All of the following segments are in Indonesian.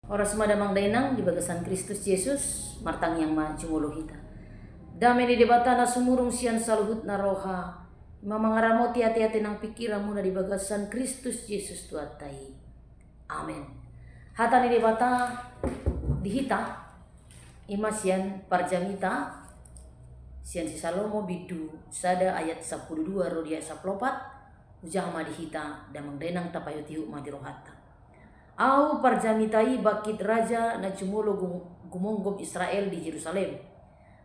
Oras madamang dainang di bagasan Kristus Yesus martang yang majumulo hita. Dami di debata na sumurong siyan sa luhut na roha. Mamangaramot hati-hati ng pikiran mo na di bagasan Kristus Yesus tuatay. Amen. Hata ni debata dihita imasian parjamita siyan si Salomo bidu sada ayat 12 rodia 14 ujama dihita damang dainang tapayutihu madirohata. Au parjamitai bakit raja na cumulo gumonggom Israel di Jerusalem.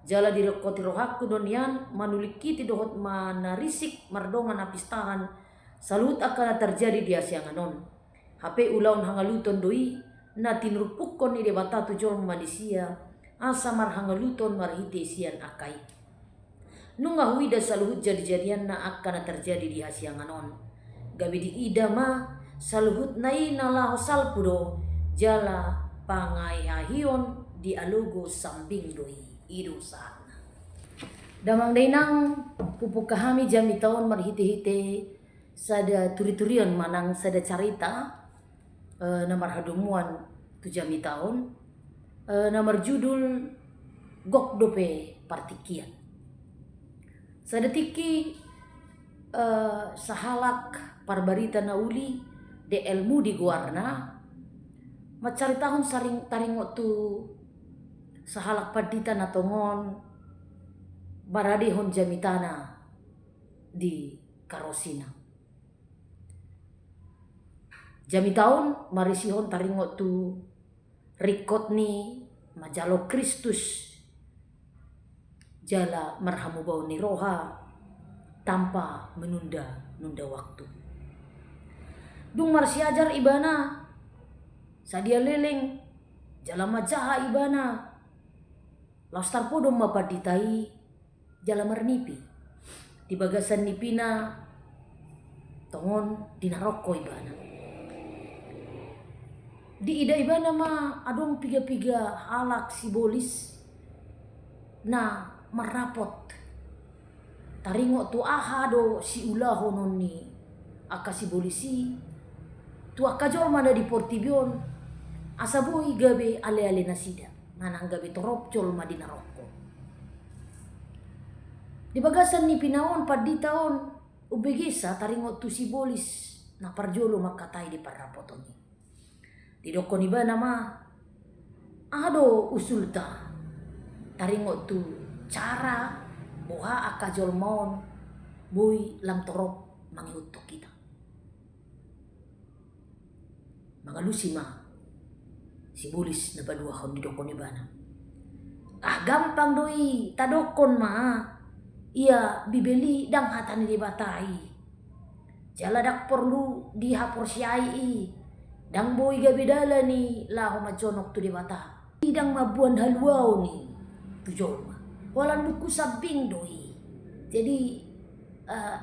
Jala direkoti rohaku donian manulikiti dohot manarisik mardongan apistahan salut akan terjadi di Asianganon. HP ulaun hangaluton doi na tinrupukon ni debata tujol manusia asamar hangaluton marhite sian akai. Nunga huida saluhut jadi-jadian na akan terjadi di Asianganon. Gabi di idama saluhut nai nalaho salpudo jala pangayahion di alugo sambing doi ido sana. Damang dainang pupuk kahami jami taon marhite-hite sada turi-turion manang sada carita namar hadumuan tu jami taon namar judul gok dope partikian. Sada tiki sahalak parbarita na uli de ilmu di guarna macari tahun saring taring waktu sahalak padita na tongon baradi hon jamitana di karosina jami tahun marisihon taring waktu rikot ni majalo Kristus jala marhamu bau ni roha tanpa menunda waktu. Dung marsiajar ibana sadia leleng jala majaha ibana lastar podom mapaditai jala marnipi di bagasan nipina tongon dinaroko ibana di ida ibana ma adong piga-piga halak simbolis na marapot taringo tu ahado si ulaho noni aka simbolisi tu akajol mana di portibion asaboy gabe ale-ale nasida nanang gabe torop jol madina rokko di bagasan ni pinaon paditaon ubegesa taringo tu simbolis na parjolo makatai di parapotoni di dokon iba nama ado usulta taringo tu cara boha akajol mon boy lam torop mangiutok kita mga lusima simbolis na baduahon di dokon ibana gampang doi tadokon ma iya bibeli dang hatan di batai jaladak perlu dihapor siai dang boy gabedala ni laho majonok tu di bata idang mabuan haluau ni tujol ma walan buku sabing doi jadi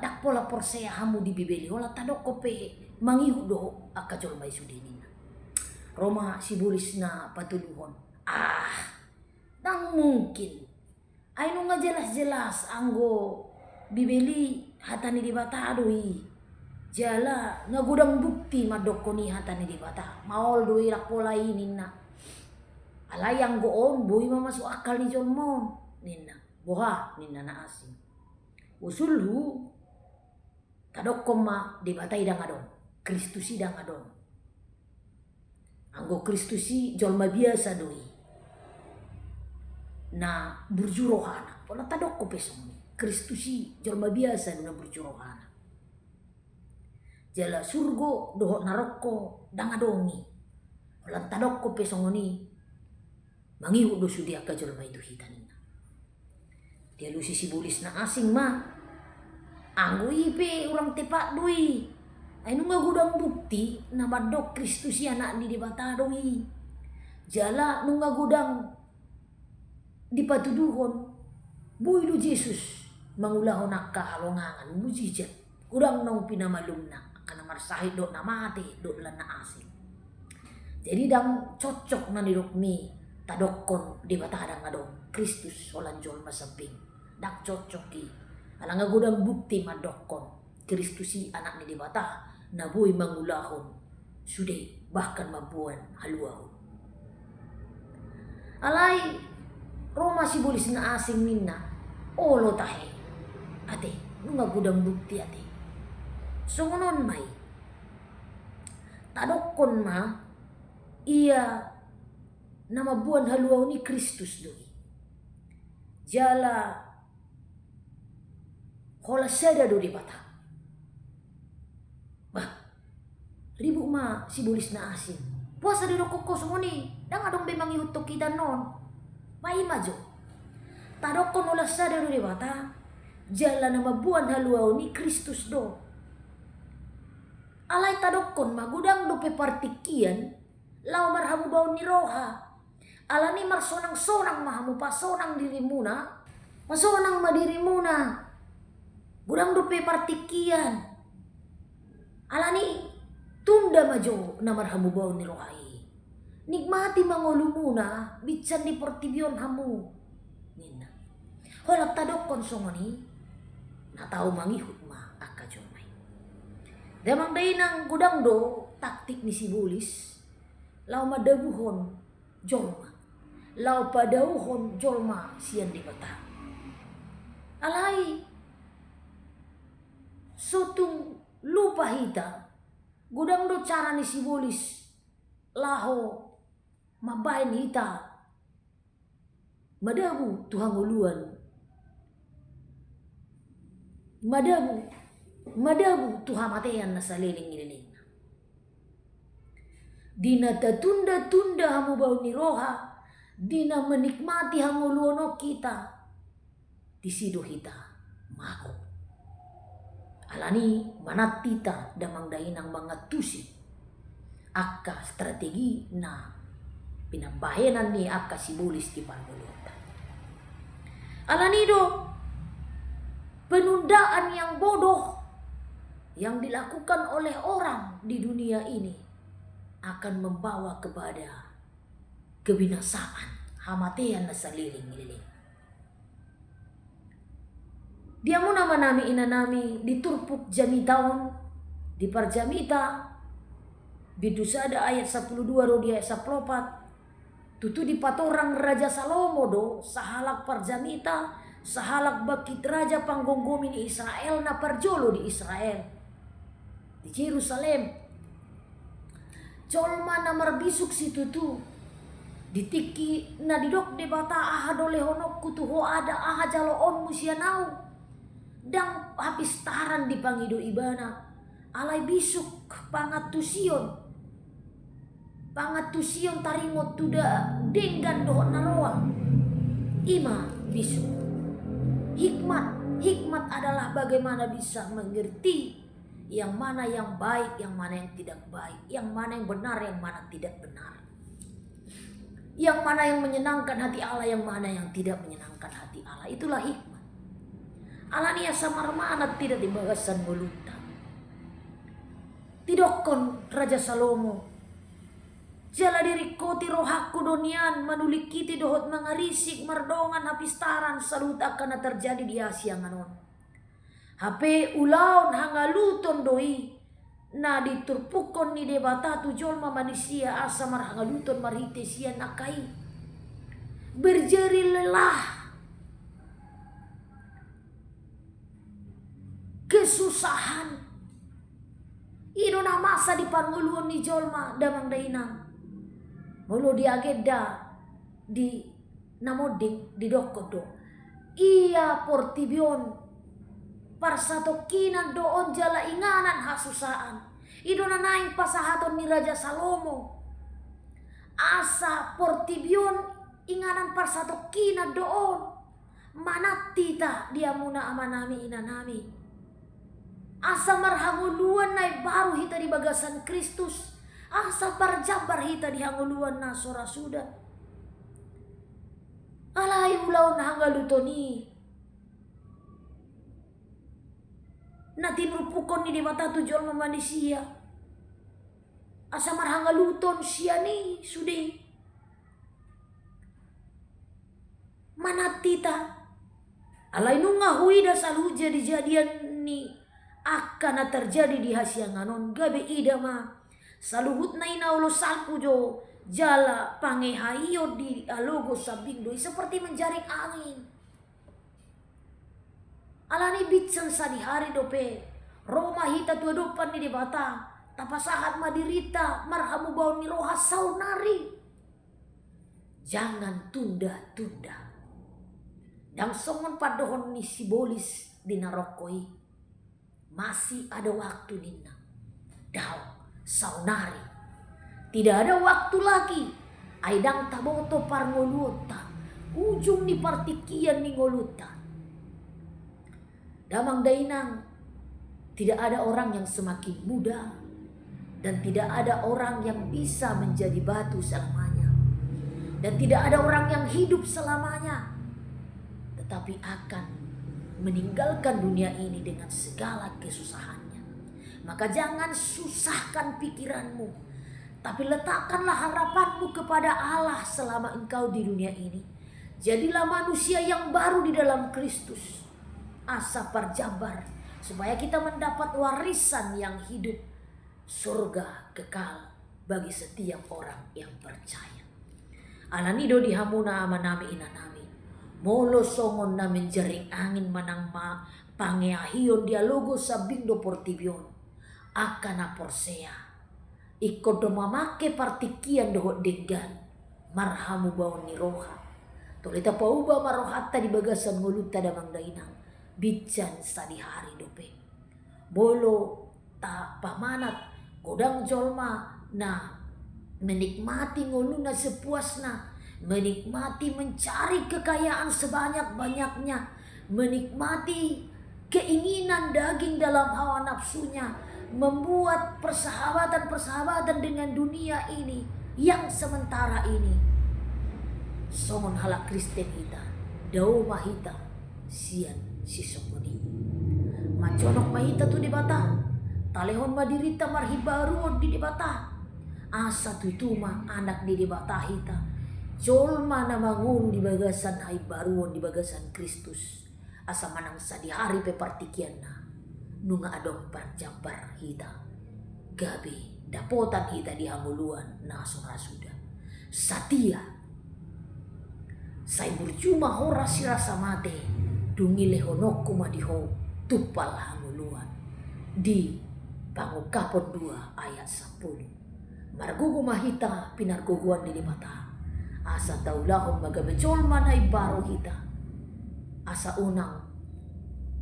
dak pola porsea hamu di bibeli wala tadok kope mangihu do akajol mai sudini Roma simbolis na patuluhon nang mungkin ay nung nga jelas-jelas anggo bibeli hatani di bata doi jala nga gudang bukti madokoni hatani di bata maol doi rapola ini na alayang goon boy mamasuk akal ni jon mon ninna boha ninna na asing usulhu tadokom ma di bata idang adong Kristus idang adong anggo Kristusi jolma biasa doi na burjurohana pola tadokko pesong Kristusi jolma biasa na burjurohana jala surgo dohok narokko dangadongi pola tadokko pesong ni mangihu do sudi aka jolma itu hitanina dia lusi simbolis na asing ma anggo ipe urang tepak doi ay nung gudang bukti na madok Kristus anak di batadoi jala nung gudang di patuduhon buy do Jesus mangulahon nakahalongangan mujijat gudang nung pinamalum na kana marsahid do na mati do lan na asing jadi dang cocok na nirukmi tadokon di batadang adong Kristus olanjol masabing dak cocoki alang gudang bukti madokon Kristusi anak ni di bata na boy mangulahon sude bahkan mabuan haluaw Alai Roma si bolis na asing minna. Olo tahe. Ate, nunga gudang bukti ate. Sungunon may. Tadokon ma, iya nama buan haluaw ni Kristus doi. Jala hola sada do di bata. Bah, ribu ma si bolis na asing. Puasa di rokok kosong ni, dang adong bemang iutok kita non. Mai maju. Tadokon hola sada do di bata. Jala nama buan haluaw ni Kristus do. Alay tadokon magudang do pe partikian. Lau marhamu bau ni roha. Alani marsonang-sonang mahamu pasonang dirimu na. Masonang madirimu na. Gudang do pe partikian. Alani tunda majo na marhamu bau ni rohai. Nikmati mangolu muna bitsan di portibion hamu. Nina. Holak tadokon songoni. Natau mangihut ma akka jomay. Damang day nang gudang do taktik ni si bulis. Lau madabuhon jolma. Lau padauhon jolma siyan di bata. Alai sotung lupa hita. Gudang do cara ni si bulis. Laho mabain hita. Madabu tuhang uluan. Madabu tuha matean na saliling-ililing. Dina tatunda-tunda hamu bau ni roha. Dina menikmati hamu luono kita. Disido hita mako. Alani manatita damang dainang mga tusi. Akka strategi na pinambahenan ni akka si bulis di panulutan. Alani do penundaan yang bodoh yang dilakukan oleh orang di dunia ini akan membawa kepada kebinasaan, hamatean na saliling-liling. Dia mo naman nami inanami diturpuk jami taon di parjamita bidusada ayat 12 ro di ayat 14 tutu di patorang Raja Salomo do sahalak parjamita sahalak bakit raja panggonggomi ni Israel na parjolo di Israel di Jerusalem. Colma na marbisuk si tutu ditiki na didok de bata aha dole honok kutuho ada aha jaloon musianau dang habis taran di pangido ibana alai bisuk pangatusion tarimot tuda denggan doh naloa ima bisuk hikmat adalah bagaimana bisa mengerti yang mana yang baik, yang mana yang tidak baik, yang mana yang benar, yang mana tidak benar, yang mana yang menyenangkan hati Allah, yang mana yang tidak menyenangkan hati Allah. Itulah hikmat. Allah niya samarmana tidak dibagasan mulutna. Tidokon Raja Salomo. Jala dirikoti rohaku donian manulikiti dohot mangarisik mardongan hapistaran salut akan terjadi di Asia nganon. Hape ulaon hangaluton doi na diturpukon ni debata tujol manusia asa marhangaluton marhite siya nakai berjeri lelah kesusahan ino na masa di panguluan ni jolma damang dainang mulu di agenda di namoding di dokodo iya portibion parsatokinan doon jala inganan hasusaan. Ido na naing pasahaton ni Raja Salomo. Asa portibion inganan parsatokinan doon. Manatita dia muna amanami inanami. Asa marhanguluan na baru hita di bagasan Kristus. Asa parjabar hita di hanguluan na sorasuda. Alay ulaw na hangalutoni. Na tinrupukon ni di mata tujol manusia. Asa marhangaluton siya ni sudi. Manatita. Alay nung ngahuida saluja di jadian ni akan na terjadi di hasyanganon gabe ida ma. Saluhut na inaulo salpu jo jala pangehaio di alogo sabindo seperti menjaring angin. Alani bitsan sa di hari dope Roma hita tua dopan ni debata tapasahat madirita marhamu baun ni roha saunari. Jangan tunda-tunda. Dan songon padohon ni sibolis dinarokoi. Masih ada waktu nina. Daw saunari. Tidak ada waktu lagi. Aidang taboto parngoluta. Ujung ni partikian ni ngoluta. Damang dainang, tidak ada orang yang semakin muda dan tidak ada orang yang bisa menjadi batu selamanya. Dan tidak ada orang yang hidup selamanya, tetapi akan meninggalkan dunia ini dengan segala kesusahannya. Maka jangan susahkan pikiranmu, tapi letakkanlah harapanmu kepada Allah selama engkau di dunia ini. Jadilah manusia yang baru di dalam Kristus. Asa parjabar supaya kita mendapat warisan yang hidup, surga kekal bagi setiap orang yang percaya. Alanido di hamuna manami inanami molo songon na menjering angin manang ma pangeahion dialogo sabindo portibion akana porsea ikodo mamake partikian doho denggan marhamu baon ni roha tolita pauba marohata di bagasan nguluta damang dainang bijan sadi hari dope bolo ta pamanat godang jolma na menikmati ngoluna sepuasna, menikmati mencari kekayaan sebanyak-banyaknya, menikmati keinginan daging dalam hawa nafsunya, membuat persahabatan-persahabatan dengan dunia ini yang sementara ini. Songon halak Kristen kita, dau mahita sian sisomoni. Maconok mahita tu di bata, talehon madirita marhibaruon di bata. Asa tu tuma anak di bata hita. Jolma na mangun di bagasan hai baruon di bagasan Kristus. Asa manang sa di hari pepartikian na. Nunga adong parjabar hita. Gabi dapotan hita di hamuluan na surasuda. Satia. Say burjuma hora sirasa mate. Dungile honokku madiho tupal hamuluan. Di Pangukapon 2 ayat 10. Margugu mahita pinarguguan di mata. Asa taulahon magabecol manay baro hita. Asa unang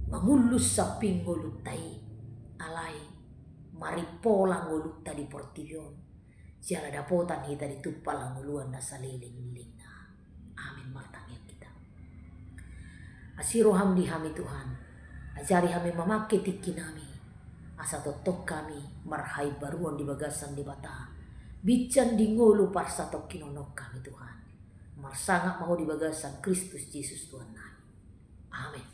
mangulus sa pinggolutay. Alay maripola ngolutta di portilyon. Siya dapotan hita di tupal ang uluan na sa liling-liling na. Amin martangyan kita. Asiro hamdi hami Tuhan. Ajari hami mamakit ikinami. Asa totok kami marhay baruan di bagasan di bata. Bican di ngulu parsa tok kinonok kami Tuhan. Marsangak mau di bagasan Kristus Yesus Tuhan. Amin.